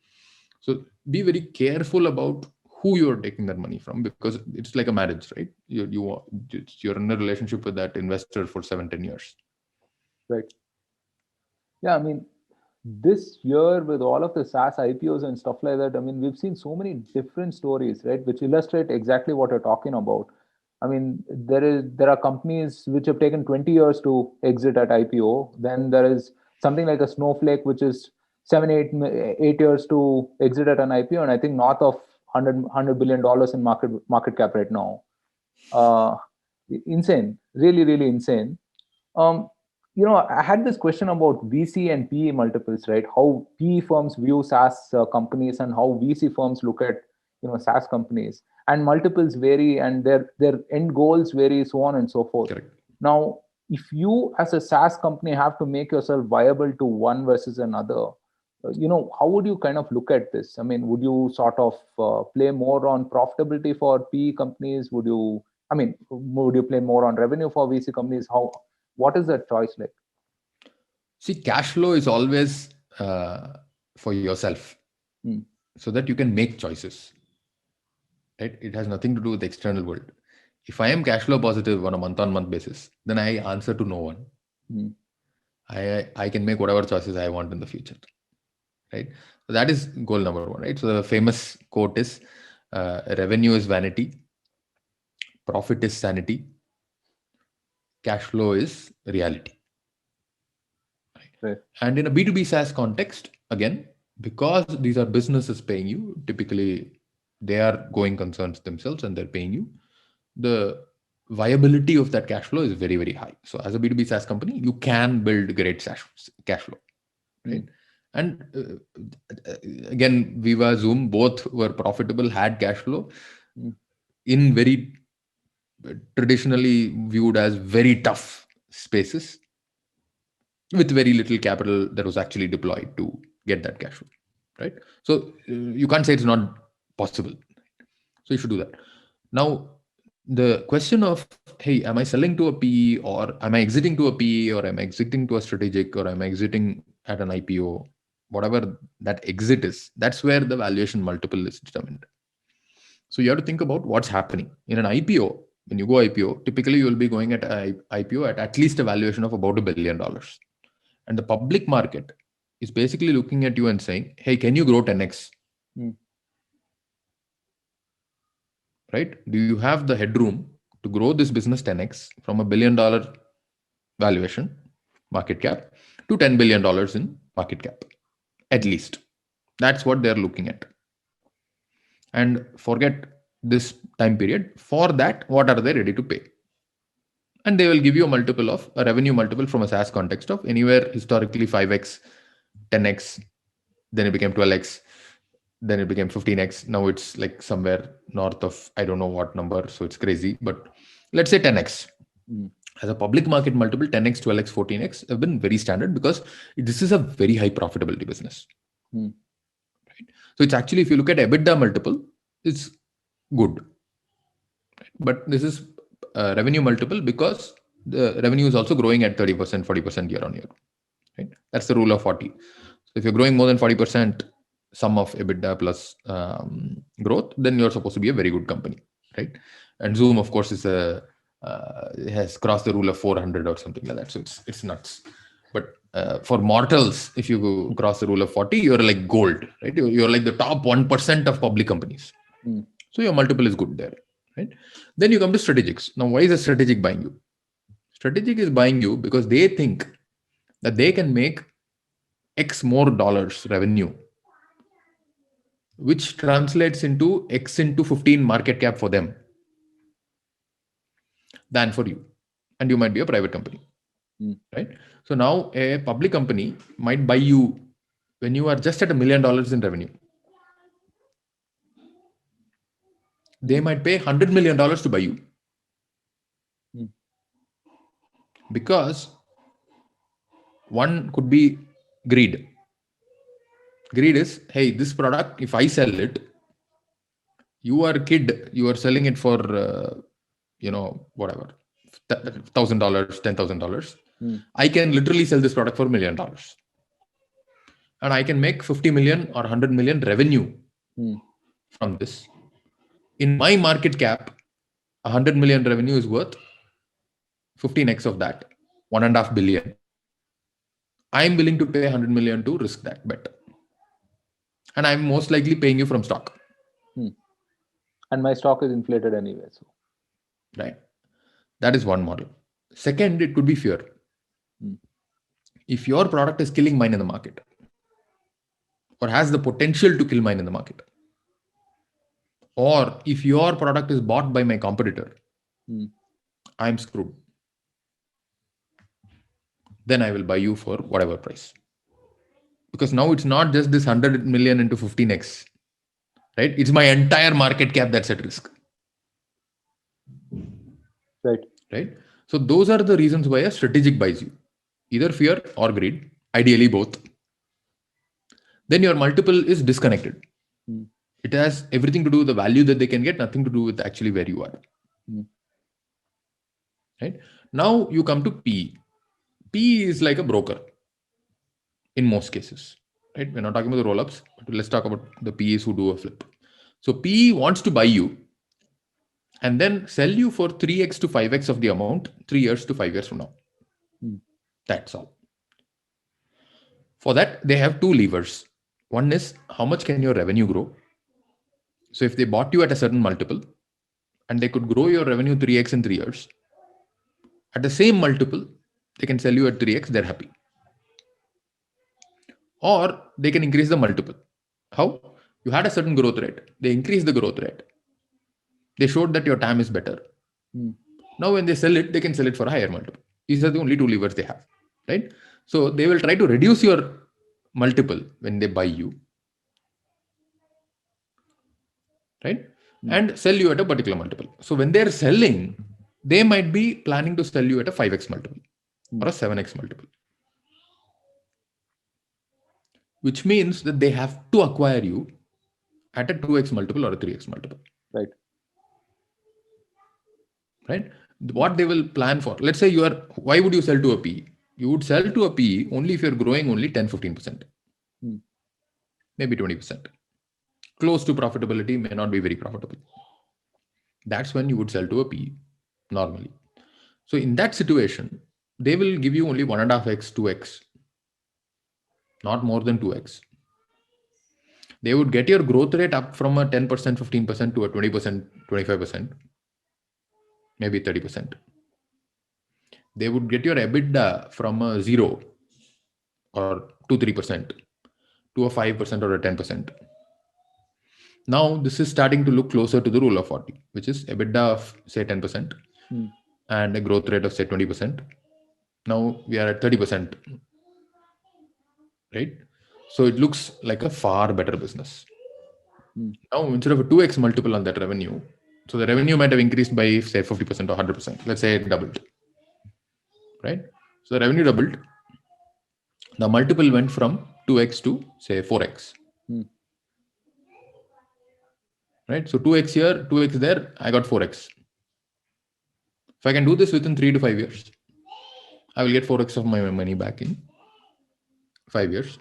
So be very careful about who you're taking that money from, because it's like a marriage, right? You're in a relationship with that investor for 7-10 years. Right. Yeah, I mean, this year with all of the SaaS IPOs and stuff like that, I mean, we've seen so many different stories, right, which illustrate exactly what you're talking about. I mean, there are companies which have taken 20 years to exit at IPO. Then there is something like a Snowflake, which is 8 years to exit at an IPO, and I think north of $100 billion in market cap right now. Insane, really, really insane. I had this question about VC and PE multiples, right? How PE firms view SaaS companies and how VC firms look at, SaaS companies, and multiples vary and their end goals vary, so on and so forth. Correct. Now, if you as a SaaS company have to make yourself viable to one versus another, how would you kind of look at this? I mean, would you sort of play more on profitability for PE companies? Would you play more on revenue for VC companies? What is that choice like? See, cash flow is always for yourself, so that you can make choices. Right? It has nothing to do with the external world. If I am cash flow positive on a month-on-month basis, then I answer to no one. I can make whatever choices I want in the future. Right? So that is goal number 1. Right? So the famous quote is, revenue is vanity, profit is sanity, cash flow is reality. Right. And in a B2B SaaS context, again, because these are businesses paying you, typically they are going concerns themselves and they're paying you, the viability of that cash flow is very, very high. So as a B2B SaaS company, you can build great cash flow. Right? And again, Viva, Zoom, both were profitable, had cash flow in very traditionally viewed as very tough spaces, with very little capital that was actually deployed to get that cash flow, right? So you can't say it's not possible. So you should do that. Now, the question of, hey, am I selling to a PE, or am I exiting to a PE, or am I exiting to a strategic, or am I exiting at an IPO, whatever that exit is, that's where the valuation multiple is determined. So you have to think about what's happening. In an IPO, when you go IPO, typically you'll be going at IPO at least a valuation of about $1 billion. And the public market is basically looking at you and saying, hey, can you grow 10x? Right? Do you have the headroom to grow this business 10x from $1 billion valuation, market cap, to $10 billion in market cap? At least. That's what they're looking at. And forget this time period. For that, what are they ready to pay? And they will give you a revenue multiple from a SaaS context of anywhere historically 5x, 10x, then it became 12x, then it became 15x. Now it's like somewhere north of, I don't know what number, so it's crazy, but let's say 10x. As a public market multiple, 10x, 12x, 14x have been very standard because this is a very high profitability business. Right? So it's actually, if you look at EBITDA multiple, it's good. But this is revenue multiple because the revenue is also growing at 30%, 40% year on year. Right? That's the rule of 40. So if you're growing more than 40% sum of EBITDA plus growth, then you're supposed to be a very good company, right? And Zoom, of course, is has crossed the rule of 400 or something like that. So it's nuts. But for mortals, if you cross the rule of 40, you're like gold, right? You're like the top 1% of public companies. So your multiple is good there, right? Then you come to strategics. Now, why is a strategic buying you? Strategic is buying you because they think that they can make X more dollars revenue, which translates into X into 15 market cap for them than for you. And you might be a private company, right? So now a public company might buy you when you are just at $1 million in revenue. They might pay $100 million to buy you. Because one could be greed. Greed is, hey, this product, if I sell it, you are a kid, you are selling it for, whatever, $1,000, $10,000. I can literally sell this product for $1 million. And I can make 50 million or 100 million revenue from this. In my market cap, 100 million revenue is worth 15x of that, 1.5 billion. I'm willing to pay 100 million to risk that bet. And I'm most likely paying you from stock. And my stock is inflated anyway. So. Right. That is one model. Second, it could be fear. If your product is killing mine in the market, or has the potential to kill mine in the market, or if your product is bought by my competitor, I'm screwed. Then I will buy you for whatever price. Because now it's not just this 100 million into 15x, right? It's my entire market cap that's at risk. Right. So those are the reasons why a strategic buys you. Either fear or greed, ideally both. Then your multiple is disconnected. It has everything to do with the value that they can get, nothing to do with actually where you are. Right. Now you come to PE. PE is like a broker in most cases. Right. We're not talking about the roll-ups, but let's talk about the PEs who do a flip. So PE wants to buy you and then sell you for 3x to 5x of the amount 3 years to 5 years from now. That's all. For that, they have two levers. One is how much can your revenue grow? So if they bought you at a certain multiple and they could grow your revenue 3x in 3 years, at the same multiple, they can sell you at 3x, they're happy. Or they can increase the multiple. How? You had a certain growth rate. They increase the growth rate. They showed that your TAM is better. Now when they sell it, they can sell it for a higher multiple. These are the only two levers they have, right? So they will try to reduce your multiple when they buy you, right? And sell you at a particular multiple. So when they're selling, they might be planning to sell you at a 5x multiple or a 7x multiple. Which means that they have to acquire you at a 2x multiple or a 3x multiple. Right? What they will plan for. Let's say why would you sell to a PE? You would sell to a PE only if you're growing only 10-15%. Maybe 20%. Close to profitability, may not be very profitable. That's when you would sell to a PE normally. So in that situation, they will give you only 1.5x, 2x. Not more than 2x. They would get your growth rate up from a 10%, 15% to a 20%, 25%, maybe 30%. They would get your EBITDA from a 0 or 2-3% to a 5% or a 10%. Now this is starting to look closer to the rule of 40, which is EBITDA of say 10% and a growth rate of say 20%. Now we are at 30%. Right? So it looks like a far better business. Now, instead of a 2x multiple on that revenue, so the revenue might have increased by say 50% or 100%. Let's say it doubled. Right? So the revenue doubled. The multiple went from 2x to say 4x. right? So 2x here, 2x there, I got 4x. If I can do this within 3 to 5 years, I will get 4x of my money back in 5 years.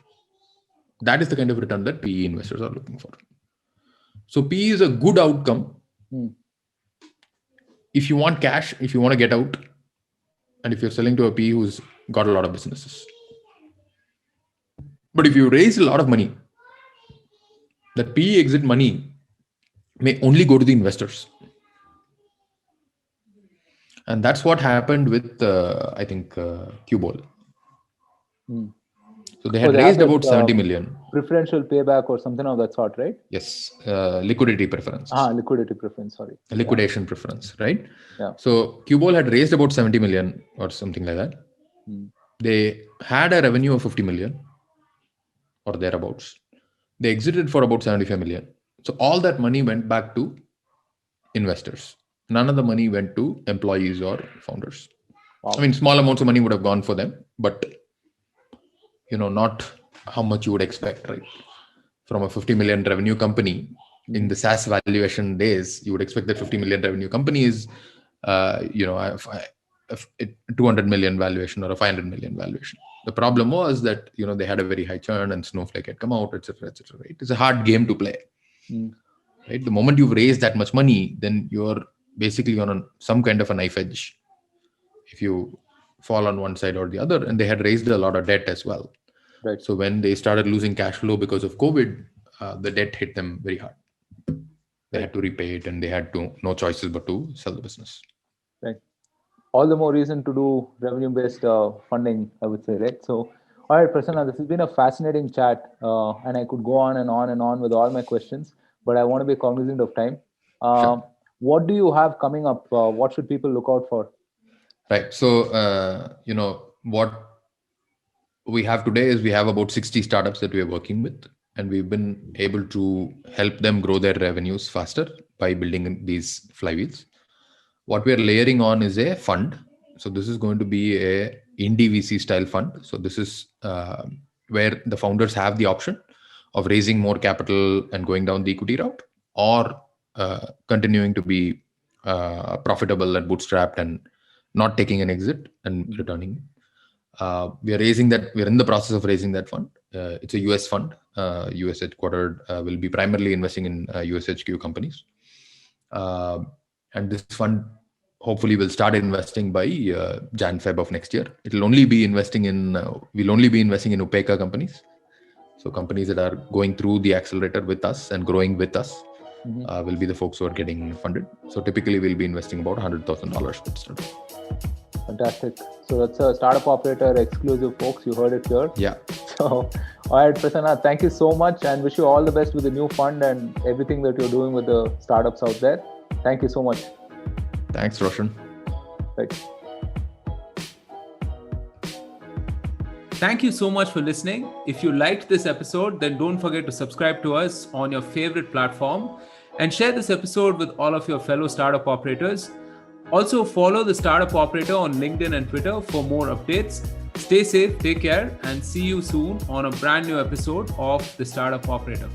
That is the kind of return that PE investors are looking for. So PE is a good outcome if you want cash, if you want to get out, and if you're selling to a PE who's got a lot of businesses. But if you raise a lot of money, that PE exit money may only go to the investors. And that's what happened with, I think, Qubole. So they had raised about 70 million. Preferential payback or something of that sort, right? Yes. Liquidity preference. Liquidity preference, sorry. Liquidation preference, right? Yeah. So Qubole had raised about 70 million or something like that. They had a revenue of 50 million or thereabouts. They exited for about 75 million. So all that money went back to investors. None of the money went to employees or founders. Wow. I mean, small amounts of money would have gone for them, but not how much you would expect, right? From a 50 million revenue company in the SaaS valuation days, you would expect that 50 million revenue company is, a 200 million valuation or a 500 million valuation. The problem was that, they had a very high churn and Snowflake had come out, etc., right? It's a hard game to play, right? The moment you've raised that much money, then you're basically on some kind of a knife edge. If you fall on one side or the other, and they had raised a lot of debt as well. Right. So when they started losing cash flow because of COVID, the debt hit them very hard. They had to repay it, and they had no choices but to sell the business. Right. All the more reason to do revenue-based funding, I would say, right? So, all right, Prasanna, this has been a fascinating chat, and I could go on and on and on with all my questions, but I want to be cognizant of time. Sure. What do you have coming up? What should people look out for? Right. So, what we have today is we have about 60 startups that we are working with, and we've been able to help them grow their revenues faster by building these flywheels. What we are layering on is a fund. So this is going to be a indie VC style fund. So this is where the founders have the option of raising more capital and going down the equity route, or continuing to be profitable and bootstrapped and not taking an exit and returning. We are raising that. We're in the process of raising that fund. It's a US fund, US headquartered, will be primarily investing in US HQ companies. And this fund hopefully will start investing by Jan Feb of next year. It'll only be investing in, we'll only be investing in Upeka companies. So companies that are going through the accelerator with us and growing with us will be the folks who are getting funded. So typically we'll be investing about $100,000 per startup. Fantastic. So that's a Startup Operator exclusive, folks. You heard it here. Yeah. So, all right, Prasanna, thank you so much, and wish you all the best with the new fund and everything that you're doing with the startups out there. Thank you so much. Thanks, Roshan. Right. Thank you so much for listening. If you liked this episode, then don't forget to subscribe to us on your favorite platform and share this episode with all of your fellow startup operators. Also, follow the Startup Operator on LinkedIn and Twitter for more updates. Stay safe, take care, and see you soon on a brand new episode of the Startup Operator.